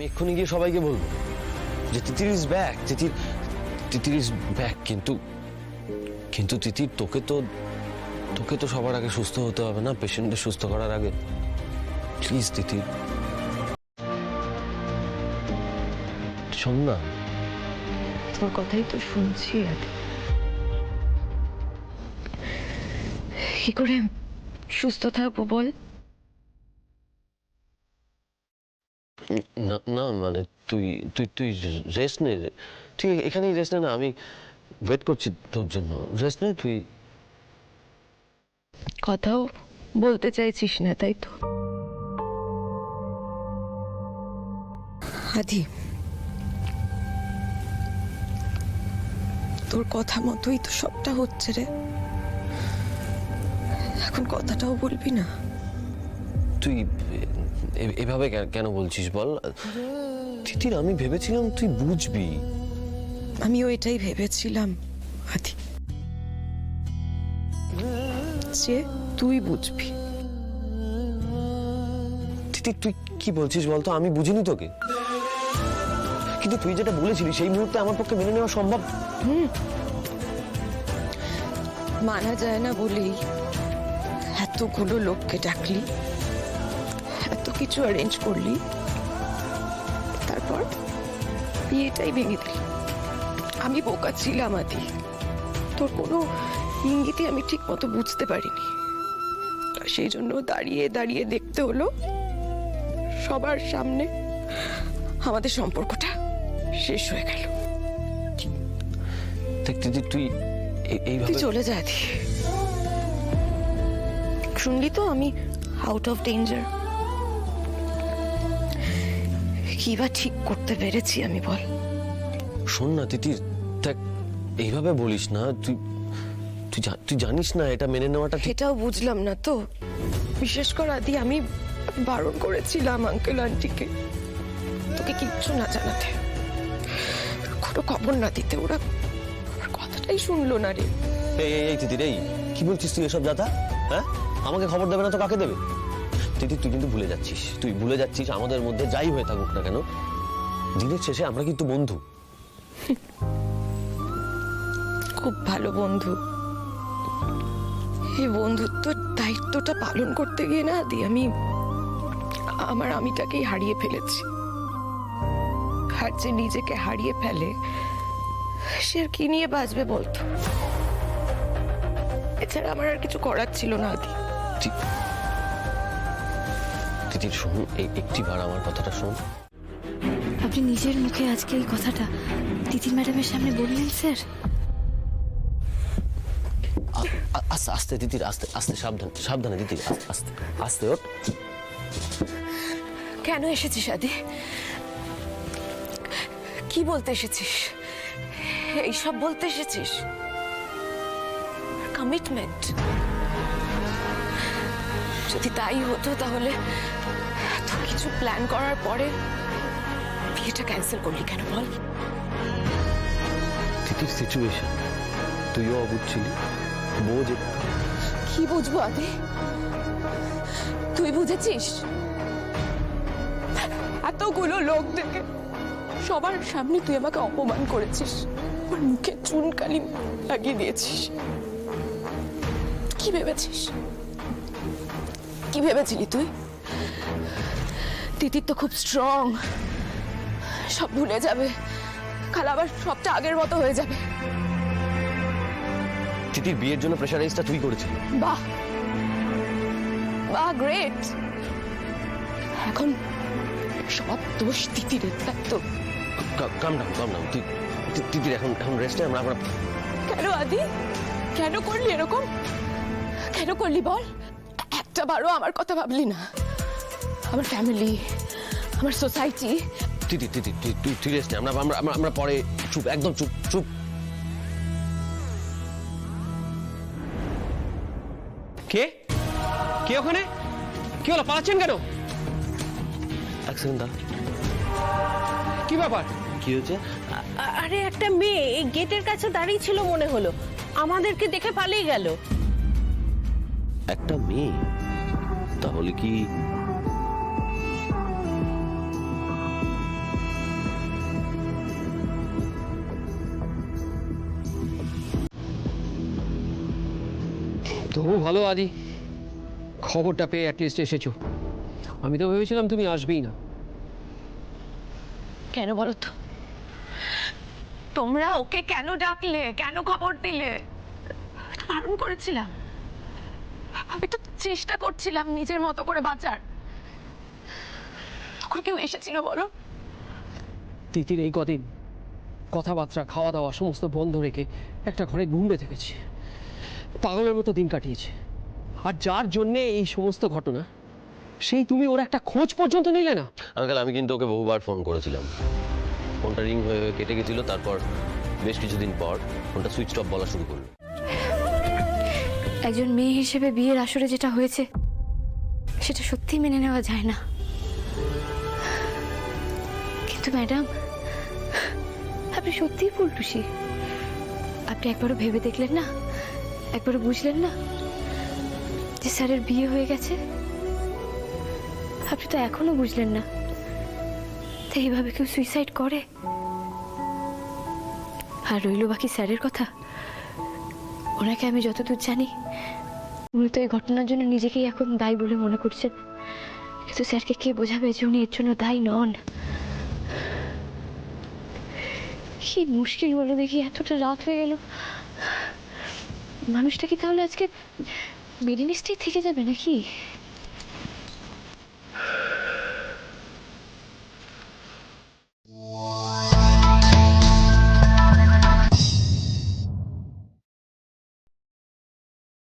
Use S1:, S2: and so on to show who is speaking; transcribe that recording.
S1: এক্ষুনি গিয়ে সবাইকে বলবো যে Titir is back, Titir is back. কিন্তু কিন্তু তিতির তোকে তো সবার আগে সুস্থ হতে হবে না, পেশেন্টকে সুস্থ করার আগে। প্লিজ তিতির, শোন না।
S2: তোর কথাই তো শুনছি। কি করে সুস্থ থাকবো বল?
S1: না না, মানে তুই তুই তুই রেস্ট নে, তুই এখানেই রেস্ট নে না, আমি ওয়েট করছি তোর জন্য। রেস্ট নে তুই।
S2: কথাও বলতে চাইছিস না, তাই তো? আদি, তোর কথা মতোই তো সবটা হচ্ছে রে। এখন কথাটাও বলবি না?
S1: তুই এভাবে কেন বলছিস বল তিতির? আমি ভেবেছিলাম তুই বুঝবি।
S2: আমিও এটাই ভেবেছিলাম আদি, যে তুই বুঝবি।
S1: তিতির তুই কি বলছিস বলতো? আমি বুঝিনি তোকে, কিন্তু তুই যেটা বলেছিলি সেই মুহূর্তে আমার পক্ষে মেনে নেওয়া সম্ভব।
S2: মানা যায় না বলেই এতগুলো লোককে ডাকলি, এত কিছু অ্যারেঞ্জ করলি, তারপর বিয়েটাই ভেঙে দিলি। আমি বোকা ছিলাম আদি, তোর কোনো ইঙ্গিতে আমি ঠিক মতো বুঝতে পারিনি। আর সেই জন্য দাঁড়িয়ে দাঁড়িয়ে দেখতে হলো সবার সামনে আমাদের সম্পর্কটা শেষ হয়ে গেল।
S1: দেখ তিতির, তুই এইভাবে
S2: তুই চলে যা আদি। শুনলি তো আমি আউট অফ ডেঞ্জার। কি বা ঠিক করতে পেরেছি আমি বল?
S1: শোন না তিতির, দেখ এইভাবে বলিস না। তুই জানিস না এটা মেনে নেওয়াটা ঠিক।
S2: এটাও বুঝলাম না তো। বিশেষ করে আদি আমি বারণ করেছিলাম আঙ্কেল আন্টিকে তোকে কিচ্ছু না জানাতে, কোনো খবর না দিতে। ওরা আমার কথাটাই শুনলো না রে।
S1: এই তিতির, এই কি বলছিস তুই এসব দাদা? হ্যাঁ, আমাকে খবর দেবে না তো কাকে দেবে? তিতির তুই কিন্তু ভুলে যাচ্ছিস আমাদের মধ্যে যাই হয়ে থাকুক না কেন, দিনের শেষে আমরা কিন্তু বন্ধু।
S2: খুব ভালো বন্ধু। এই বন্ধুত্বর দায়িত্বটা পালন করতে গিয়ে না আদি আমি আমার আমিটাকেই হারিয়ে ফেলেছি। আর যে নিজেকে হারিয়ে ফেলে সে আর কি নিয়ে বাঁচবে বলতো? এছাড়া আমার আর কিছু করার ছিল না আদি।
S1: তিতির শোন, একটিবার আমার কথাটা শোন।
S3: আপনি নিজের মুখে আজকে এই কথাটা তিতির ম্যাডামের সামনে বললেন স্যার?
S1: আস্তে আস্তে তিতির, আস্তে আস্তে, সাবধানে তিতির, আস্তে আস্তে ওঠ।
S2: কেন এসেছিস আদি? কি বলতে এসেছিস? এইসব বলতে এসেছিস? কমিটমেন্ট? যদি তাই হতো তাহলে এত কিছু প্ল্যান করার পরে বিয়েটা ক্যান্সেল করলি কেন বল?
S1: তিতির সিচুয়েশন তুইও অবুঝ ছিলি, বোঝ।
S2: কি বুঝবো আদি? তুই বুঝেছিস? এতগুলো লোক দেখে সবার সামনে তুই আমাকে অপমান করেছিস, আমার মুখে চুনকালি লাগিয়ে দিয়েছিস। কি ভেবেছিস? কি ভেবেছিলি তুই? তিতির তো খুব স্ট্রং, সব ভুলে যাবে, কাল আবার সবটা আগের মতো হয়ে যাবে।
S1: তিতির বিয়ের জন্য প্রেশারাইজটা তুই করেছিলি।
S2: বাহ বাহ, গ্রেট। এখন সব দোষ তিতিরের, তাই তো?
S1: কাম ডাউন তিতির, এখন রেস্টে আমরা।
S2: কেন আদি? কেন করলি এরকম? কেন করলি বল? একটা বারও আমার কথা ভাবলি না? আমার ফ্যামিলি, আমার সোসাইটি।
S1: তিতির তুই রেস্টে, আমরা পরে। চুপ, একদম চুপ।
S4: কে ওখানে? কি হলো, পালাচ্ছেন কেন?
S1: এক সেকেন্ড দাঁড়া।
S4: কি ব্যাপার?
S1: কি হয়েছে?
S5: আরে একটা মেয়ে এই গেটের কাছে দাঁড়িয়ে ছিল মনে হলো, আমাদেরকে দেখে পালিয়ে গেল।
S1: একটা মেয়ে? তাহলে কি
S4: তবু ভালো আদি, খবরটা পেয়ে অ্যাটলিস্ট এসেছো। আমি তো ভেবেছিলাম তুমি আসবেই না।
S2: কেন বলো তো? তোমরা ওকে কেন ডাকলে, কেন খবর দিলে? বারণ করেছিলাম, আমি তো চেষ্টা করছিলাম নিজের মতো করে বাঁচার। তখন কেউ এসেছিল বলো?
S4: তিতির এই কদিন কথাবার্তা, খাওয়া দাওয়া সমস্ত বন্ধ রেখে একটা ঘরে ঘুমড়ে থেকেছে, পাগলের মতো দিন কাটিয়েছে। আর যার জন্যে এই সমস্ত ঘটনা, সেই তুমি ওর একটা খোঁজ পর্যন্ত নিলে না।
S1: আঙ্কেল, আমি কিন্তু ওকে বহুবার ফোন করেছিলাম, ফোনটা রিং হয়ে হয়ে কেটে গেছিল। তারপর বেশ কিছুদিন পর ফোনটা সুইচ অফ বলা শুরু করলো।
S3: একজন মেয়ে হিসেবে বিয়ের আসরে যেটা হয়েছে সেটা সত্যিই মেনে নেওয়া যায় না। কিন্তু ম্যাডাম, আপনি সত্যিই ফুলটুসি। আপনি একবারও ভেবে দেখলেন না, একবারও বুঝলেন না যে স্যারের বিয়ে হয়ে গেছে? আপনি তো এখনো বুঝলেন না তো এইভাবে কেউ সুইসাইড করে? আর রইল বাকি স্যারের কথা। ওনাকে আমি যতদূর জানি উনি তো এই ঘটনার জন্য নিজেকেই এখন দায়ী বলে মনে করছেন, কিন্তু স্যারকে কে বোঝাবে যে উনি এর জন্য দায়ী নন? কি মুশকিল বলে দেখি, এতটা রাত হয়ে গেল। মানুষটা কি তাহলে আজকে বেরিনিস্টেই থেকে যাবে নাকি?